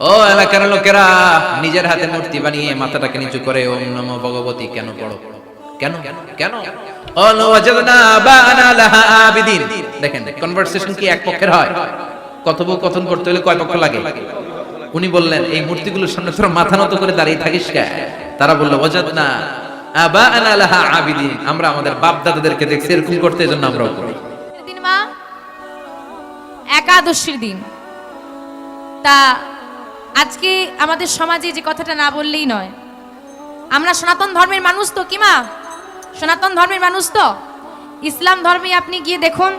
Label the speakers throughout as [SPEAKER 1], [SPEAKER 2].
[SPEAKER 1] ও এলাকার লোকেরা, নিজের হাতে মূর্তি বানিয়ে মাথাটাকে নিচু করে ওম নমো ভগবতী কেন পড়ো? কেন কেন? আলো ওয়াজাদনা বানা লাহা আবিদিন। দেখেন কনভারসেশন কি এক পক্ষের হয়? কথোপকথন করতে হলে কয় পক্ষ লাগে? উনি বললেন এই মূর্তিগুলোর সামনে তোরা মাথা নত করে দাঁড়িয়ে থাকিস কেন? তারা বলল ওয়াজাদনা আবানা লাহা আবিদিন, আমরা আমাদের বাপ দাদাদেরকে দেখছি এরকম করতে, এজন্য আমরাও করি।
[SPEAKER 2] দিন মা একাদশীর দিন, তা আজকে আমাদের সমাজে যে কথাটা না বললেই নয়, আমরা সনাতন ধর্মের মানুষ তো, কি মা সনাতন ধর্মের মানুষ তো? ইসলাম ধর্মে আপনি গিয়ে দেখুন,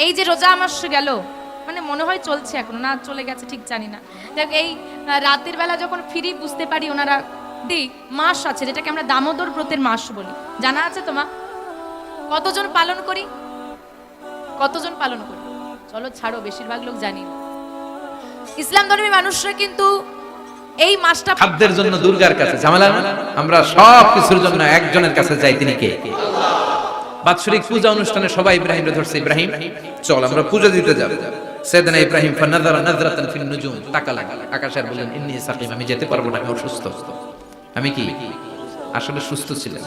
[SPEAKER 2] এই যে রোজা মাস গেল, মানে মনে হয় চলছে এখনো, না চলে গেছে ঠিক জানি না, দেখ এই রাতের বেলা যখন ফিরি বুঝতে পারি ওনারা মাস আছে যেটাকে আমরা দামোদর ব্রতের মাস বলি, জানা আছে তোমা? কতজন পালন করি? কতজন পালন করি? চলো ছাড়ো, বেশিরভাগ লোক জানি না। ইসলাম ধর্মের মানুষরা কিন্তু এই মাসটা
[SPEAKER 1] খাদ্যের জন্য দুর্গার কাছে ঝামেলা না, আমরা সব কিছুর জন্য একজনের কাছে যাই, তিনি কে? বাৎসরিক পূজা অনুষ্ঠানে সবাই ইব্রাহিমরে ধরছে, ইব্রাহিম চল আমরা পূজা দিতে যাব। সাইয়েদনা ইব্রাহিম ফানাযারা নাযরাতান ফিন নুজুম, তাকালেন আকাশে আর বললেন ইন্নী সাকিম, আমি যেতে পারবো না, আমি অসুস্থ। আমি কি আসলে সুস্থ ছিলেন?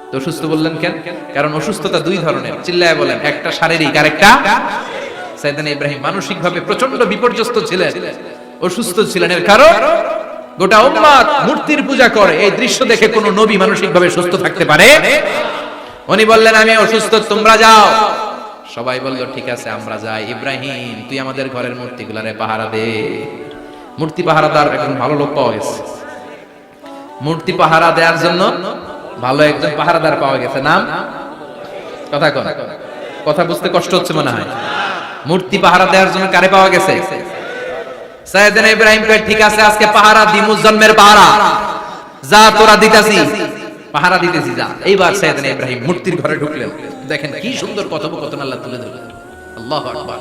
[SPEAKER 1] তো অসুস্থ বললেন কেন? কারণ অসুস্থতা দুই ধরনের, চিল্লায় বলেন, একটা শারীরিক আর একটা। সাইয়েদনা ইব্রাহিম মানসিকভাবে প্রচন্ড বিপর্যস্ত ছিলেন, অসুস্থ ছিলেন। এর কারণ গোটা উম্মত মূর্তির পূজা করে, এই দৃশ্য দেখে কোন নবী মানসিকভাবে সুস্থ থাকতে পারে? উনি বললেন আমি অসুস্থ, তোমরা যাও। সবাই বলল ঠিক আছে আমরা যাই। ইব্রাহিম তুই আমাদের ঘরের মূর্তিগুলারে পাহারা দে। মূর্তি পাহারাদার এখন ভালো লোক পাওয়া গেছে, মূর্তি পাহারা দেওয়ার জন্য ভালো একজন পাহারাদার পাওয়া গেছে। নাম কথা কন, কথা বুঝতে কষ্ট হচ্ছে মনে হয়। মূর্তি পাহারা দেওয়ার জন্য কারে পাওয়া গেছে? সাইয়েদনা ইব্রাহিম কয় ঠিক আছে আজকে পাহারা দিমু, জন্মের পাহারা, যা তোরা দিতাছি পাহারা দিতেছি যা। এইবার সাইয়েদনা ইব্রাহিম মূর্তির ঘরে ঢুকলেন, দেখেন কি সুন্দর কথোপকথন আল্লাহ তুলে ধরলেন। আল্লাহু আকবার।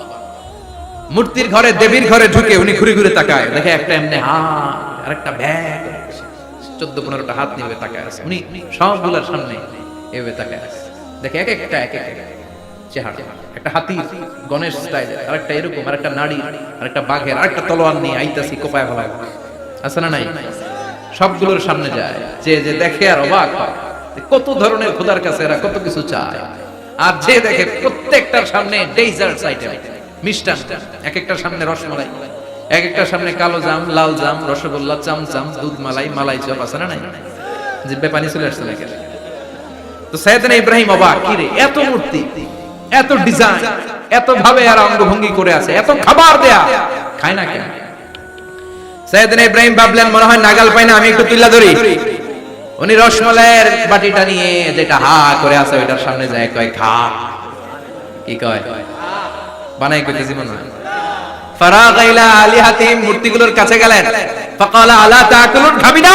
[SPEAKER 1] মূর্তির ঘরে, দেবীর ঘরে ঢুকে উনি ঘুরে ঘুরে তাকায়, দেখে একটা এমনি হাত আর একটা ব্যাগ, 14-15টা হাত নিয়ে তাকায় আছে। উনি সবগুলোর সামনে এভাবে তাকায় আছে, দেখে এক একটা চেহারা, একটা হাতি গণেশ স্টাইলের, আরেকটা এরকম, আরেকটা নাড়ি, আরেকটা বাঘের, আরেকটা তলোয়ার নিয়ে আইতাছি কোপায় ফেলা আছে না নাই? সবগুলোর সামনে যায়, যে যে দেখে আর অবাক হয়, কত ধরনের খোদার কাছে এরা কত কিছু চায়। আর যে দেখে প্রত্যেকটার সামনে ডেজার্টস আইটেম, মিষ্টান, এক একটার সামনে রসমালাই, এক একটার সামনে কালো জাম, লাল জাম, রসগোল্লা, চামচাম, দুধ মালাই, মালাই চপ, আছে না নাই? জিব্বে পানি চলে আসছে নাকি? তো সাইয়েদনা ইব্রাহিম অবাক, কি রে এত মূর্তি, এত ডিজাইন, এত ভাবে আর অঙ্গভঙ্গি করে আছে, এত খাবার দেয়া, খায় না কেন? সাইয়েদনা ইব্রাহিম ভাবলেন মনে হয় নাগাল পাই না, আমি একটু তুইলা ধরি। উনি রসমালাইয়ের বাটিটা নিয়ে যেটা হা করে আছে ওইটার সামনে যায়, কয় খা। কি কয়? বানাই কইতেছি মনে হয়। ফারাগা ইলা আলিহাতিহিম, মূর্তিগুলোর কাছে গেলেন, ফাকালা আলা তাকুলুন, খাবি না?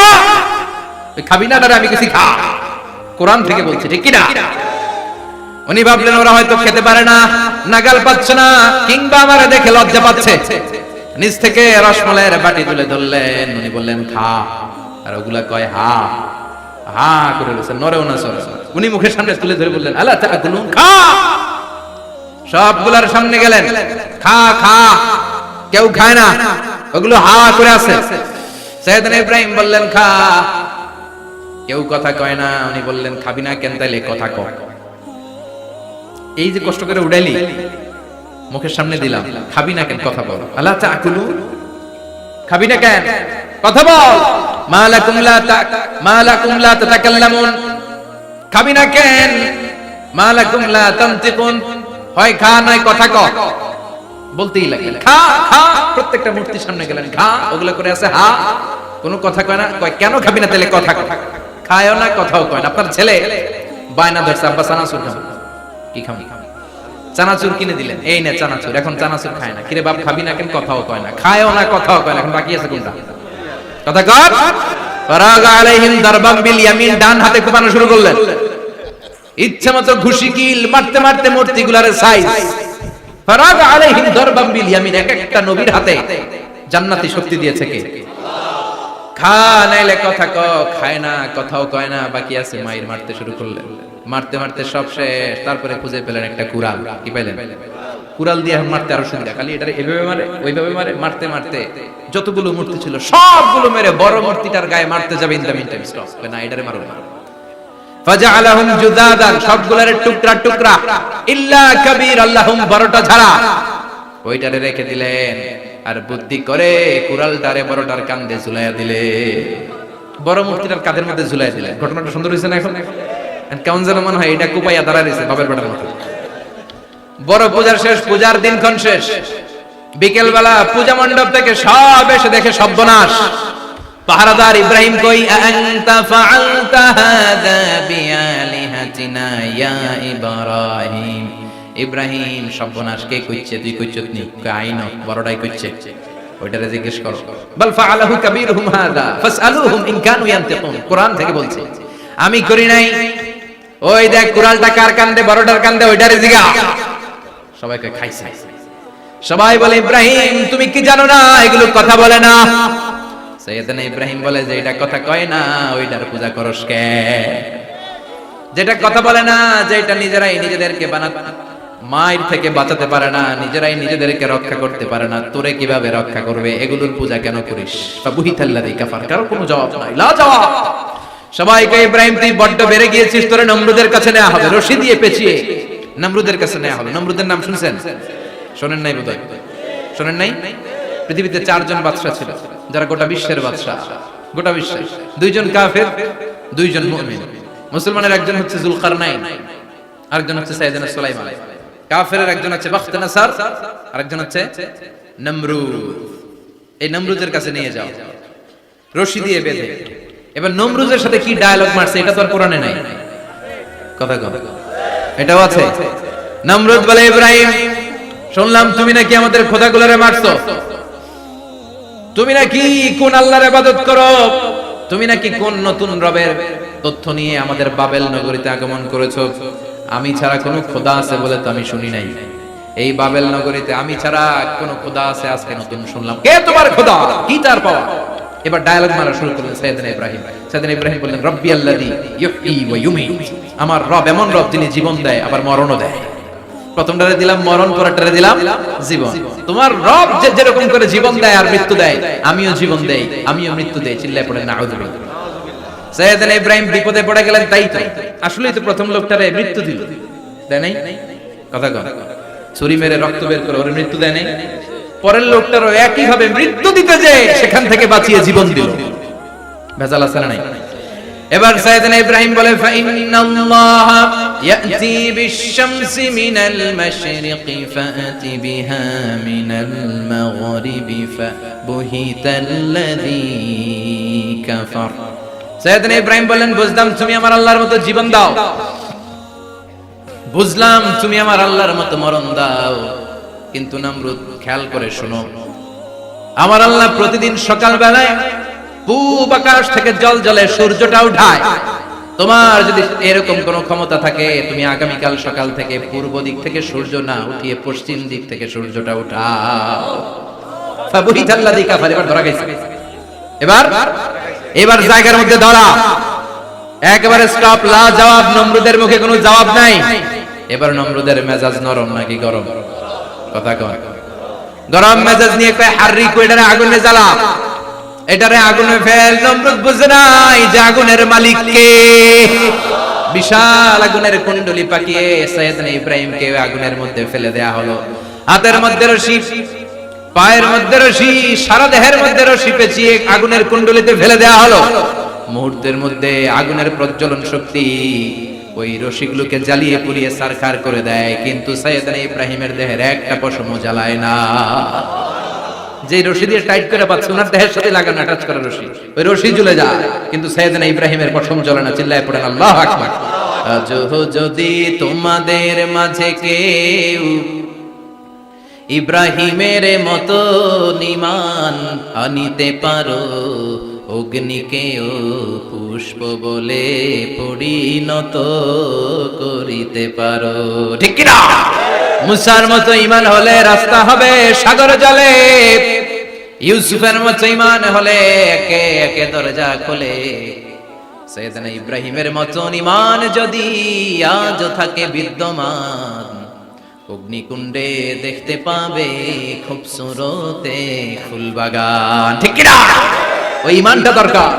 [SPEAKER 1] ওই খাবি না দাঁড়া, আমি কিছু খা, কোরআন থেকে বলছি, ঠিক কি না? উনি ভাবলেন ওরা হয়তো খেতে পারে না, নাগাল পাচ্ছে না, কিংবা আমারে দেখে লজ্জা পাচ্ছে। নিজ থেকে রসমালাইয়ের বাটি তুলে ধরলেন, উনি বললেন খা, আর ওগুলা কয় হা হা করে রয়েছে, নরেও না সরে। উনি মুখের সামনে তুলে ধরে বললেন আলা তাকুলুন, খা। সবগুলার সামনে গেলেন, খা খা, কেউ খায় না, ওগুলো হা করে আছে। সাইয়েদনা ইব্রাহিম বললেন খা, কেউ কথা কয় না। উনি বললেন খাবি না কেন? তাইলে কথা ক। এই যে কষ্ট করে উড়াইলি, মুখের সামনে দিলাম, খাবি না কেন? কথা বল। আলা তাকুলু, খাবি না কেন? কথা বল। মালাকুম লা তাতাকাল্লামুন, খাবি না কেন? মালাকুম লা তানতিকুন, হয় খা নয় কথা ক। বলতেই লাগলেন খা খা, প্রত্যেকটা মূর্তির সামনে গেলেন, খা, ওগুলো করে আছে হা, কোনো কথা কয় না। কয় কেন খাবি না? তাহলে কথা ক। খায়ও না, কথাও কয় না। আপনার ছেলে বায়না ধরছে আব্বা চানাচুর খাবো, কি খাবি? চানাচুর কিনে দিলেন, এই নে চানাচুর, এখন চানাচুর খায় না। কিরে বাপ খাবি না কেন? কথাও কয় না, খায়ও না, কথাও কয় না। এখন বাকি আছে কোনটা? কথা কর। ফারাগা আলাইহিম দারবাম বিল ইয়ামিন, ডান হাতে কোপানো শুরু করলেন, ইচ্ছামতো ঘুষি কিল মারতে মারতে মূর্তিগুলারে সাইজ। ফারাগা আলাইহিম দারবাম বিল ইয়ামিন, এক একটা নবীর হাতে জান্নাতি শক্তি দিয়েছে কে? খা নাইলে কথা ক, খায় না, কথাও কয় না, বাকি আছে মাইর মারতে শুরু করলেন। মারতে মারতে সব শেষ, তারপরে খুঁজে পেলেন একটা কুড়াল। কি পেলেন? কুড়াল দিয়ে মারতে আরো সুবিধা, খালি এটা এভাবে মারে ওইভাবে মারে, মারতে মারতে যতগুলো মূর্তি ছিল সবগুলো মেরে বড় মূর্তিটার গায়ে মারতে যাবে, in the mean time stop, না এটারে মারো না। ফাজআলাহুম জুদাদান, সবগুলোর টুকরা টুকরা, ইল্লা কাবীর আল্লাহুম, বড়টা ছাড়া ওইটারে রেখে দিলেন। আর বুদ্ধি করে কুড়ালটারে বড়টার কাঁধে ঝুলাইয়া দিলে, বড় মূর্তিটার কাঁধের মধ্যে ঝুলাইয়া দিলেন। ঘটনাটা সুন্দর হয়েছে না? এখন কেমন যেন মনে হয় এটা কুপাইয়া দাঁড়া রয়েছে বাবার বেটার মতো। বড় পূজার শেষ, পূজার দিনক্ষণ শেষ, বিকেল বেলা পূজা মণ্ডপ থেকে সব এসে দেখে সর্বনাশ। পাহারাদার ইব্রাহিম কই, আনতা ফাআলতা হাযা বিআলিহাতিনা ইয়া ইব্রাহিম, ইব্রাহিম সর্বনাশ কে কইছে? তুই কইছত নি? আইন বড়টাই কইছে, ওইটারে জিজ্ঞেস করো। বাল ফাআলাহু কাবীরুহুম হাযা ফাসআলুহুম ইন কানু ইয়ানতিকুন, কোরআন থেকে বলছে, আমি করি নাই। ওই দেখ কুড়ালটা কার কান্দে, বড়টার কান্দে, ওইটারে জিগা। সবাই কয় খাইছে। সবাই বলে, ইব্রাহিম তুমি কি জানো না এগুলো কথা বলে না? সাইয়েদনা ইব্রাহিম বলে যে এটা কথা কয় না, ওইটার পূজা করস কে? যেটা কথা বলে না, যেটা নিজেরাই নিজেদেরকে মায়ের থেকে বাঁচাতে পারে না, নিজেরাই নিজেদেরকে রক্ষা করতে পারে না, তোরে কিভাবে রক্ষা করবে? এগুলোর পূজা কেন করিস? ফাবুহিতাল্লাযী কাফার, কারো কোনো জবাব নাই, লা জবাব। সবাইকে, ইব্রাহিম তুই বড্ড বেড়ে গিয়েছিস, তোরে নমরুদের কাছে নেওয়া হবে, রশি দিয়ে পেঁচিয়ে নমরুদের কাছে নেওয়া হবে। নমরুদের নাম শুনছেন? শোনেন নাই বোধহয়, শোনেন নাই? পৃথিবীতে 4 জন বাদশা ছিল, যারা গোটা বিশ্বের বাদশা, গোটা বিশ্বের। 2 জন কাফের, 2 জন মুমিন। মুসলমানের একজন হচ্ছে যুলকারনাইন, আরেকজন হচ্ছে সাইয়েদনা সুলাইমান। কাফেরের একজন হচ্ছে বাখতানাসার, আরেকজন হচ্ছে নমরুদ। এই নমরুদের কাছে নিয়ে যাও, রশি দিয়ে বেঁধে। এবার নমরুদের সাথে কি ডায়ালগ মারছে এটা তো আর কোরআনে নাই, কথা কথা এটাও আছে। নমরুদ বলে, ইব্রাহিম শুনলাম তুমি নাকি আমাদের খোদাগুলোরে মারছো, তুমি নাকি কোন আল্লাহর ইবাদত করো, তুমি নাকি কোন নতুন রবের তথ্য নিয়ে আমাদের বাবেল নগরীতে আগমন করেছো। আমি ছাড়া কোনো খোদা আছে বলে তো আমি শুনি নাই, এই বাবেল নগরীতে আমি ছাড়া কোনো খোদা আছে আজকে নতুন শুনলাম। কে তোমার খোদা? কি তার পাওয়া? এবার ডায়ালগ মারা শুরু করলেন সাইয়েদনা ইব্রাহিম। সাইয়েদনা ইব্রাহিম বললেন, রব্বি আল্লাযী ইউহয়ী ওয়া ইউমীত, আমার রব এমন রব যিনি জীবন দেয় আবার মরণও দেয়। প্রথমটারে দিলাম মরণ, পরেরটারে দিলাম জীবন। তোমার রব যে যেরকম করে জীবন দেয় আর মৃত্যু দেয়, আমিও জীবন দেই, আমিও মৃত্যু দেই। চিল্লায় পড়ে নাউযুবিল্লাহ। সাইয়েদনা ইব্রাহিম বিপদে পড়ে গেলেন, তাই তো আসলেই তো প্রথম লোকটারে মৃত্যু দিল, দেয় নাই? কথা কন, ছুরি মেরে রক্ত বের করে ওরে মৃত্যু দেয় নাই? পরের লোকটারও একই ভাবে মৃত্যু দিতে যে সেখান থেকে বাঁচিয়ে জীবন দিল। ভেজাল আছে না নাই? এবার সাইয়েদনা ইব্রাহিম বলে, ফাইন্নাল্লাহা ইয়াতি বিশ-শামসি মিনাল মাশরিকি ফাআতি বিহা মিনাল মাগরিবি ফাবুহিতাল্লাযী কাফার। সাইয়েদনা ইব্রাহিম বললেন, বুঝলাম তুমি আমার আল্লাহর মতো জীবন দাও, বুঝলাম তুমি আমার আল্লাহর মতো মরণ দাও, কিন্তু নমরুদ খেয়াল করে শোনো, আমার আল্লাহ প্রতিদিন সকাল বেলায় পূব আকাশ থেকে জল জলে সূর্যটা উঠায়। তোমার যদি এরকম কোন ক্ষমতা থাকে, তুমি আগামীকাল সকাল থেকে পূর্ব দিক থেকে সূর্য না উঠিয়ে পশ্চিম দিক থেকে সূর্যটা উঠাও। ফাবুহিতাল্লাযী কাফার। এবার ধরা গেছে, এবার জায়গার মধ্যে ধরা, একেবারে স্টপ, লা জবাব। নমরুদের মুখে কোনো জবাব নাই। এবার নমরুদের মেজাজ নরম নাকি গরম? কথা কয়। গরম মেজাজ নিয়ে কয়, হাররিকু, এটারে আগুনে জ্বালা, এটারে আগুনে ফেল। নমরুদ বুঝে নাই যে আগুনের মালিক কে। বিশাল আগুনের কুণ্ডলি পাকিয়ে সাইয়েদনা ইব্রাহিমকে আগুনের মধ্যে ফেলে দেয়া হলো। হাতের মধ্যে রশি, পায়ের মধ্যে রশি, সারা দেহের মধ্যে রশি পেঁচিয়ে আগুনের কুণ্ডলিতে ফেলে দেয়া হলো। মুহূর্তের মধ্যে আগুনের প্রজ্বলন শক্তি ওই রশিগুলোকে জ্বালিয়ে পুড়িয়ে ছারখার করে দেয়, কিন্তু সাইয়েদনা ইব্রাহিমের দেহের একটা পশমও জ্বালায় না। যে রশি দিয়ে টাইট করে পাচ্ছে, ওনার দেহের সাথে লাগানো অ্যাটাচ করা রশি, ওই রশি জ্বলে যায়, কিন্তু সাইয়েদনা ইব্রাহিমের পশম জ্বলে না। চিল্লায় পড়েন আল্লাহু আকবার। আজহ যদি তোমাদের মাঝে কেউ ইব্রাহিমের মতো ঈমান আনিতে পারো, অগ্নিকেও পুষ্প বলে পরিণত করিতে পারো। ঠিক কি না? মুসার মতো ঈমান হলে রাস্তা হবে সাগর জলে, ইউসুফের মতো ঈমান হলে একে একে দরজা খোলে। সাইয়েদনা ইব্রাহিমের মতো ঈমান যদি আজ থাকে বিদ্যমান, অগ্নিকুণ্ডে দেখতে পাবে খুবসুরতে ফুলবাগান। ঠিক কিনা? ওই ইমানটা দরকার।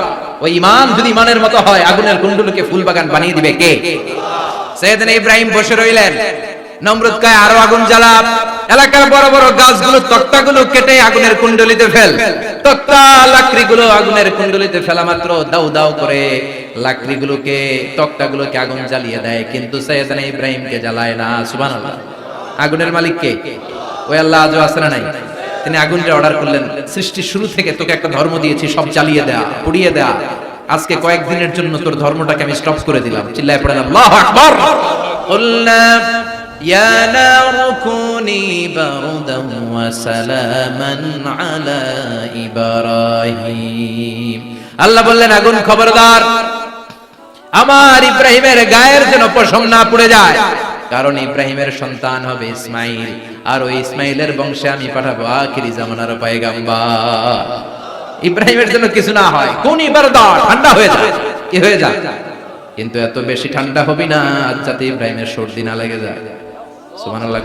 [SPEAKER 1] ওই ইমান যদি ইমানের মতো হয়, আগুনের কুণ্ডুলকে ফুলবাগান বানিয়ে দিবে কে? সাইয়েদনা ইব্রাহিম বসে রইলেন। নমরুদ কয় আরো আগুন জ্বালা, এলাকার বড় বড় গাছগুলো তক্তাগুলো কেটে আগুনের কুণ্ডলিতে ফেল। তক্তা লাকড়িগুলো আগুনের কুণ্ডলিতে ফেলা মাত্র দাউ দাউ করে লাকড়িগুলোকে তক্তাগুলোকে আগুন জ্বালিয়ে দেয়, কিন্তু সাইয়েদনা ইব্রাহিমকে জ্বালায় না। সুবহানাল্লাহ। আগুনের মালিক কে? ওই আল্লাহ আজও আছে না নাই? তিনি আগুনটা অর্ডার করলেন, সৃষ্টির শুরু থেকে তোকে একটা ধর্ম দিয়েছি, সব জ্বালিয়ে দেয়া, পুড়িয়ে দেয়া, আজকে কয়েকদিনের জন্য তোর ধর্মটাকে আমি স্টপ করে দিলাম। চিল্লায় পড়েন আল্লাহু আকবার। কুলনা ইয়া নারু কুনি বারদান ওয়া সালামান আলা ইব্রাহিম। আল্লাহ বললেন আগুন খবরদার, আমার ইব্রাহিমের গায়ের যেন পশম না পুড়ে যায়, কারণ ইব্রাহিমের সন্তান হবে ইসমাইল, আর ওই ইসমাইলের বংশে আমি পাঠাবো আখিরি জামানার পয়গাম্বর। ইব্রাহিমের জন্য কিছু না হয়, কোন ইবারদার ঠান্ডা হয়ে যায়, কি হয়ে যায়, কিন্তু এত বেশি ঠান্ডা হবি না যাতে ইব্রাহিমের সর্দি না লেগে যায়। সুবহানাল্লাহ।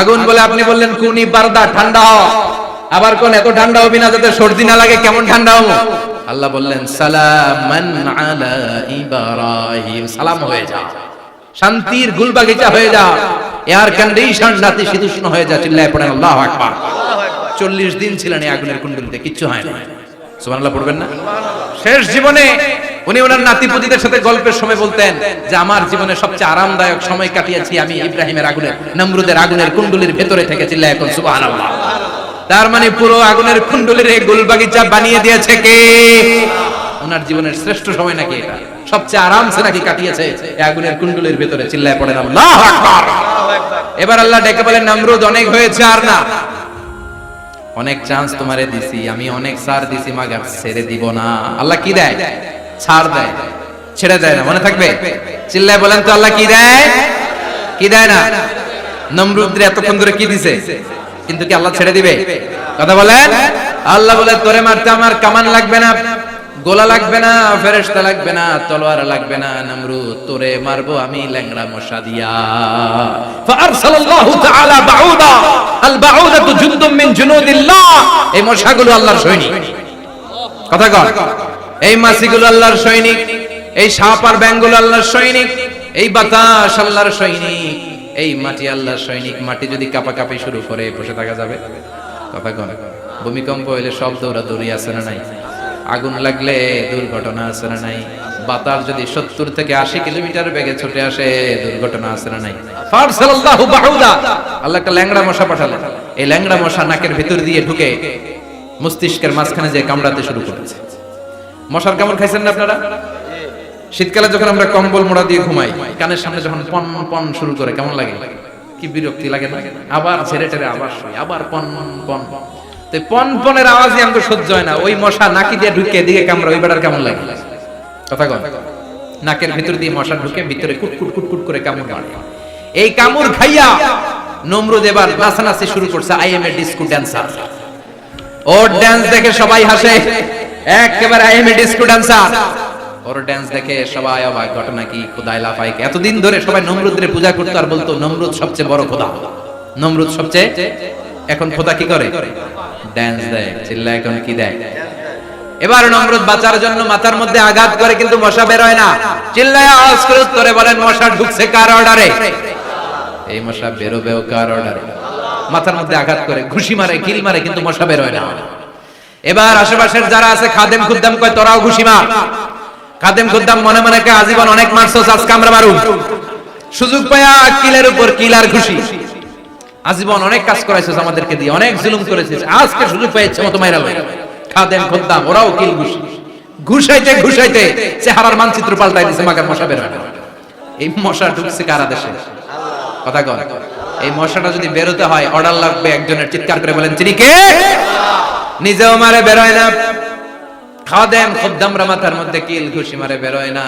[SPEAKER 1] আগুন বলে আপনি বললেন কোন ইবারদার ঠান্ডা হ, আবার কোন এত ঠান্ডা হবি না যাতে সর্দি না লাগে, কেমন ঠান্ডা হবো? আল্লাহ বললেন সালামান আলা ইব্রাহিম, সালাম হয়ে যা, শান্তির গুলবাগিচা হয়ে যা, এয়ার কন্ডিশন নাতিশীতোষ্ণ হয়ে যা। চিল্লায় পড়েন আল্লাহু আকবার। 40 দিন ছিলেন এই আগুনের কুণ্ডলিতে, কিচ্ছু হয় না। সুবহানাল্লাহ পড়বেন না? শেষ জীবনে উনি ওনার নাতিপুতিদের সাথে গল্পের সময় বলতেন যে আমার জীবনে সবচেয়ে আরামদায়ক সময় কাটিয়েছি আমি ইব্রাহিমের আগুনের, নমরুদের আগুনের কুণ্ডলির ভেতরে থেকে। চিল্লায় এখন সুবহানাল্লাহ। তার মানে পুরো আগুনের কুণ্ডলির এই গুলবাগিচা বানিয়ে দিয়েছে কে? ওনার জীবনের শ্রেষ্ঠ সময় নাকি এটা, সবচেয়ে আরামসে নাকি কাটিয়েছে এই আগুনের কুণ্ডলির ভেতরে। চিল্লায় পড়েন আল্লাহু আকবার। এবার আল্লাহ ডেকে বলেন নমরুদ অনেক হয়েছে, আর না, অনেক চান্স তোমারে দিছি আমি, অনেক ছাড় দিছি, মাগার ছেড়ে দিব না। আল্লাহ কি দেয়? ছাড় দেয়, ছেড়ে দেয় না। মনে থাকবে? চিল্লায় বলেন তো আল্লাহ কি দেয়? কি দেয় না? নমরুদরে এতক্ষণ ধরে কি দিছে, কিন্তু কি আল্লাহ ছেড়ে দিবে? কথা বলেন। আল্লাহ বলে তোরে মারতে আমার কামান লাগবে না, গোলা লাগবে না, ফেরেশতা লাগবে না, তলোয়ার লাগবে না, নমরুদ তোরে মারবো আমি ল্যাংড়া মশা দিয়া। ফাআরসালাল্লাহু তাআলা বাউদা, আল বাউদাতু জুনদুম মিন জুনুদিল্লাহ। এই মশাগুলো আল্লাহর সৈনিক। কথা কর। এই মাছিগুলো আল্লাহর সৈনিক, এই সাপ আর ব্যাঙগুলো আল্লাহর সৈনিক, এই বাতাস আল্লাহর সৈনিক, এই মাটি আল্লাহর সৈনিক। মাটি যদি কাঁপাকাঁপি শুরু করে বসে থাকা যাবে? কথা কর। ভূমিকম্প হইলে সব দৌড়াদৌড়ি আছে না নাই? আগুন লাগলে দুর্ঘটনা আছে না নাই? বাতাস যদি 70 থেকে 80 কিলোমিটার বেগে ছুটে আসে দুর্ঘটনা আছে না নাই? ফারসালাল্লাহু বাউদা, আল্লাহ একটা ল্যাংড়া মশা পাঠালেন। এই ল্যাংড়া মশা নাকের ভিতর দিয়ে ঢুকে মস্তিষ্কের মাঝখানে যে কামড়াতে শুরু করেছে। মশার কামড় খাইছেন না আপনারা? শীতকালে যখন আমরা কম্বল মোড়া দিয়ে ঘুমাই, কানের সামনে যখন পন পন শুরু করে কেমন লাগে? কি বিরক্তি লাগে না? আবার ছেড়ে টেরে আবার শুই, আবার পন পন। তো পন পনের আওয়াজই আমাকে সহ্য হয় না। ওই মশা নাকি দিয়ে ঢুকে এদিকে কামড়া, ওই বেটার কেমন লাগে? কথা কন। নাকের ভিতর দিয়ে মশা ঢুকে ভিতরে কুটকুট কুটকুট করে কামড় মারে। এই কামড় খাইয়া নমরুদ এবার নাচানাচি শুরু করছে। I M A disco dancer. Or dance দেখে সবাই হাসে, একেবারে I M A disco dancer. Or dance দেখে সবাই অবাক। ঘটনা কি? খোদাই লাফাই। এতদিন ধরে সবাই নমরুদের পূজা করতো আর বলতো নমরুদ সবচেয়ে বড় খোদা, নমরুদ সবচেয়ে। এখন খোদা কি করে? ড্যান্স দেয়। চিল্লা এখন কি দেয়? এবার নমরুদ বাঁচার জন্য মাথার মধ্যে আঘাত করে, কিন্তু মশা বের হয় না। চিল্লায় আওয়াজ করে উত্তরে বলেন মশা ঢুকছে কার অর্ডারে? এই মশা বেরোবেও কার অর্ডারে? মাথার মধ্যে আঘাত করে ঘুষি মারে, কিল মারে, কিন্তু মশা বের হয় না। এবার আশেপাশের যারা আছে খাদেম খুদ্দাম কয় তোরাও ঘুষি মার। খাদেম খুদ্দাম মনে মনে কয় আজীবন অনেক মারছস, আজকে আমরা মারুম। সুযোগ পায়া কিলের উপর কিল আর ঘুষি। আজীবন অনেক কাজ করাইছস আমাদেরকে দিয়ে, অনেক জুলুম করেছিস, আজকে সুযোগ পাইছে মতো মাইরা লই। খাদেম খুদ্দাম ওরাও কিল ঘুষি। ঘুষাইতে ঘুষাইতে চেহারার মানচিত্র পাল্টাই দিছে, মাগার মশা বের হয় না। এই মশা ঢুকছে কারা দেশে? কথা কর। এই মশাটা যদি বেরোতে হয় অর্ডার লাগবে একজনের। চিৎকার করে বলেন তিনি কে? নিজেও মারে বেরোয় না, খাদেম খুদ্দামরা মাথার মধ্যে কিল ঘুষি মারে বেরোয় না।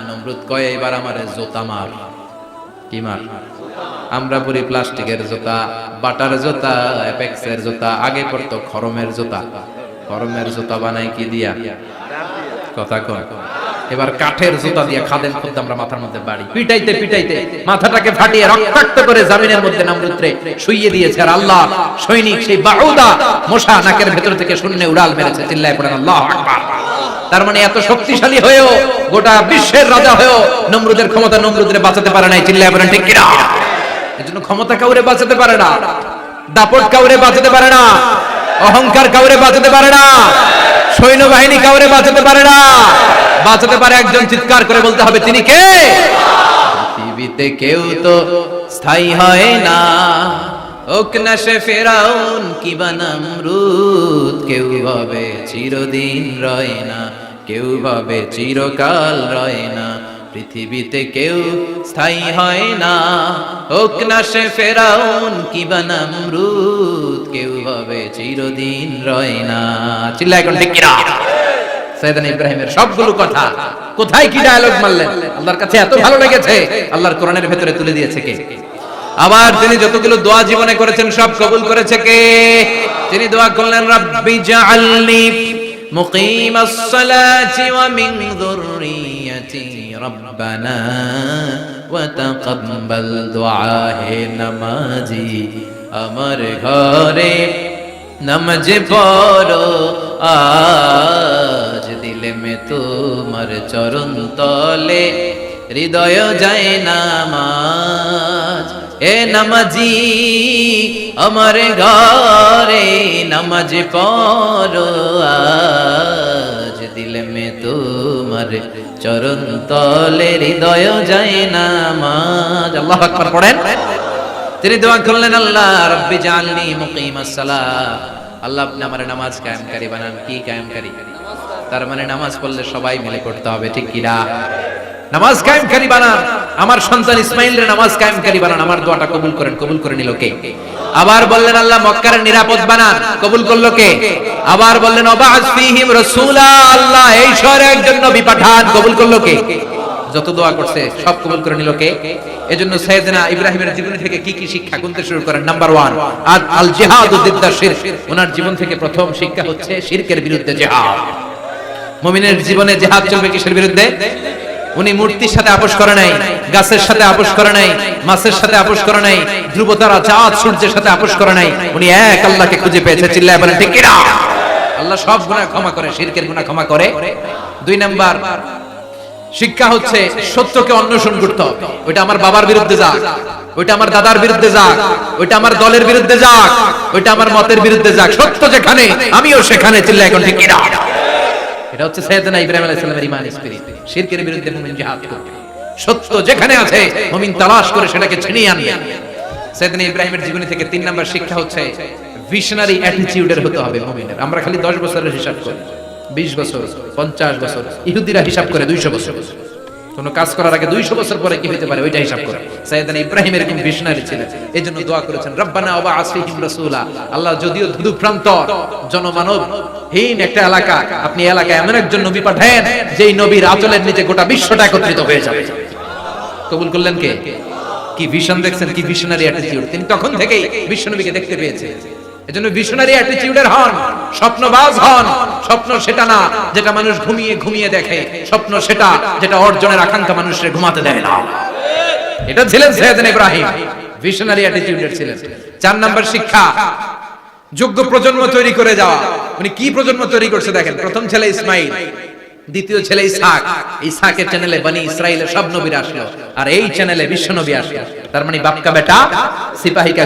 [SPEAKER 1] নমরুদ কয় এবার আমারে জুতা মার। কি মার? আমরা পরি প্লাস্টিকের জুতা, বাটার জুতা, অ্যাপেক্সের জুতা, আগে পড়তো খরমের জুতা। খরমের জুতা বানাই কি দিয়া? কথা কয়। এবার কাঠের জুতা দিয়ে খাদেম খুদ্দামরা মাথার মধ্যে বাড়ি পিটাইতে পিটাইতে মাথাটাকে ফাটিয়ে রক্তাক্ত করে জমিনের মধ্যে নমরুদরে শুইয়ে দিয়েছে। আর আল্লাহ সৈনিক সেই বাউদা মশা নাকের ভেতর থেকে শূন্যে উড়াল মেরেছে। চিল্লায় পড়েন আল্লাহু আকবার। তার মানে এত শক্তিশালী হয়েও, গোটা বিশ্বের রাজা হয়েও নমরুদের ক্ষমতা নমরুদরে বাঁচাতে পারে নাই। চিল্লায় পড়েন ঠিক কিনা? এজন্য ক্ষমতা কাউরে বাঁচাতে পারে না, দাপট কাউরে বাঁচাতে পারে না, অহংকার কাউরে বাঁচাতে পারে না, সৈন্যবাহিনী কাউরে বাঁচাতে পারে না। বাঁচাতে পারে একজন, চিৎকার করে বলতে হবে তিনি কে? পৃথিবীতে কেউ তো স্থায়ী হয় না, হোক না সে ফেরাউন কিবা নমরুদ, কেউ ভাবে চিরদিন রয় না, কেউ ভাবে চিরকাল রয় না। পৃথিবীতে কেউ স্থায়ী হয় না, হোক না সে ফেরাউন কিবা নমরুদ, কেউ ভাবে চিরদিন রয় না। চিল্লায় এখন ঠিক কিনা? সাইয়েদনা ইব্রাহিমের সবগুলো কথা কোথায় কি ডায়ালগ মারলেন, আল্লাহর কাছে এত ভালো লেগেছে, আল্লাহর কোরআনের ভেতরে তুলে দিয়েছে কে? আবার তিনি যতগুলো দোয়া জীবনে করেছেন সব কবুল করেছে কে? তিনি দোয়া করলেন রাব্বি জাআলনি মুকিমাস সালাতি ওয়া মিন যুররিয়াতি রব্বানা ওয়া তাকাব্বাল দুআ। হে নামাজি আমার ঘরে নামাজ পড়ো আজ, দিলে মে তোমার চরণ তলে হৃদয় যায় নামাজ। এ নামাজি আমার ঘরে নামাজ পড়ো আজ, দিলে মে তোমার চরণ তলে হৃদয় যায় নামাজ। আল্লাহু আকবার পড়েন। তিনি দোয়া করলেন আল্লাহ রাব্বি জাআলনি মুকিমাস সালাহ, আল্লাহ আপনি আমার নামাজ কায়েমকারী বানান। কি কায়েমকারী? তার মানে নামাজ পড়লে সবাই মিলে পড়তে হবে, ঠিক কি না? নামাজ কায়েমকারী বানান, আমার সন্তান ইসমাইলের নামাজ কায়েমকারী বানান। আমার দোয়াটা কবুল করেন। কবুল করে নিল কে? আবার বললেন আল্লাহ মক্কার নিরাপদ বানান। কবুল করলো কে? আবার বললেন ওয়াবা'আস ফীহিম রাসূলা, আল্লাহ এই শহরে একজন নবী পাঠান। কবুল করলো কে? যত দোয়া করছে সব কবুল করে নিল কে? এজন্য সাইয়েদনা ইব্রাহিমের জীবন থেকে কি কি শিক্ষা গুনতে শুরু করেন। নাম্বার 1 আল জিহাদু দিদ্দা শিরক। ওনার জীবন থেকে প্রথম শিক্ষা হচ্ছে শিরকের বিরুদ্ধে জিহাদ। মুমিনের জীবনে জিহাদ চলবে কিসের বিরুদ্ধে? উনি মূর্তির সাথে আপোষ করে নাই, গাছের সাথে আপোষ করে নাই, মাছের সাথে আপোষ করে নাই, ধ্রুবতারা চাঁদ সূর্যের সাথে আপোষ করে নাই। উনি এক আল্লাহকে খুঁজে পেয়েছে। চিল্লায় বলেন ঠিক কিনা? আল্লাহ সব গুনাহ ক্ষমা করে, শিরকের গুনাহ ক্ষমা করে। 2 নাম্বার শিক্ষা হচ্ছে সত্যকে অন্বেষণ করতে হবে। ওইটা আমার বাবার বিরুদ্ধে যাক, ওইটা আমার দাদার বিরুদ্ধে যাক, ওইটা আমার দলের বিরুদ্ধে যাক, ওইটা আমার মতের বিরুদ্ধে যাক, সত্য যেখানে আমিও সেখানে। চিল্লায় এখন ঠিক কিনা? এটা হচ্ছে সাইয়েদনা ইব্রাহিম আলাইহিস সালামের ঈমান স্পিরিট। শিরকের বিরুদ্ধে মুমিন জিহাদ করবে। সত্য যেখানে আছে মুমিন তালাশ করে সেটাকে ছিনিয়ে আনবে। সাইয়েদনা ইব্রাহিমের জীবনী থেকে 3 নাম্বার শিক্ষা হচ্ছে ভিশনারি অ্যাটিটিউডের হতে হবে মুমিনের। আমরা খালি 10 বছরের হিসাব করি, 20 বছর, 50 বছর। ইহুদিরা হিসাব করে 200 বছর। কোন কাজ করার আগে 200 বছর পরে কি হতে পারে ওইটা হিসাব করে। সাইয়েদনা ইব্রাহিম এরকম ভিশনারি ছিলেন। এজন্য দোয়া করেছেন রাব্বানা ওয়াবা'আস ফীহিম রাসূলা, আল্লাহ যদিও ধুধু প্রান্তর জনমানব হীন একটা এলাকা, আপনি এলাকায় এমন একজন নবী পাঠান যেই নবীর আঁচলের নিচে গোটা বিশ্বটা একত্রিত হয়ে যাবে। কবুল করলেন কে? কি ভিশন দেখছেন, কি ভিশনারি অ্যাটিটিউড। তিনি তখন থেকেই বিশ্বনবীকে দেখতে পেয়েছেন। এজন্য ভিশনারি অ্যাটিটিউডের হন, স্বপ্নবাজ হন। স্বপ্ন সেটা না যেটা মানুষ ঘুমিয়ে ঘুমিয়ে দেখে, স্বপ্ন সেটা যেটা অর্জনের আকাঙ্ক্ষা মানুষের ঘুমাতে দেয় না। এটা ছিলেন সাইয়েদনা ইব্রাহিম, ভিশনারি অ্যাটিটিউডের ছিলেন। 4 নাম্বার শিক্ষা যোগ্য প্রজন্ম তৈরি করে যাওয়া। উনি কি প্রজন্ম তৈরি করছে দেখেন। প্রথম ছেলে ইসমাইল, দ্বিতীয় ছেলে ইসহাক। ইসহাকের চ্যানেলে বনি ইসরাইলের সব নবীরা আসলো, আর এই চ্যানেলে বিশ্ব নবী আসলো। তার মানে বাপ কা বেটা সিপাহী কা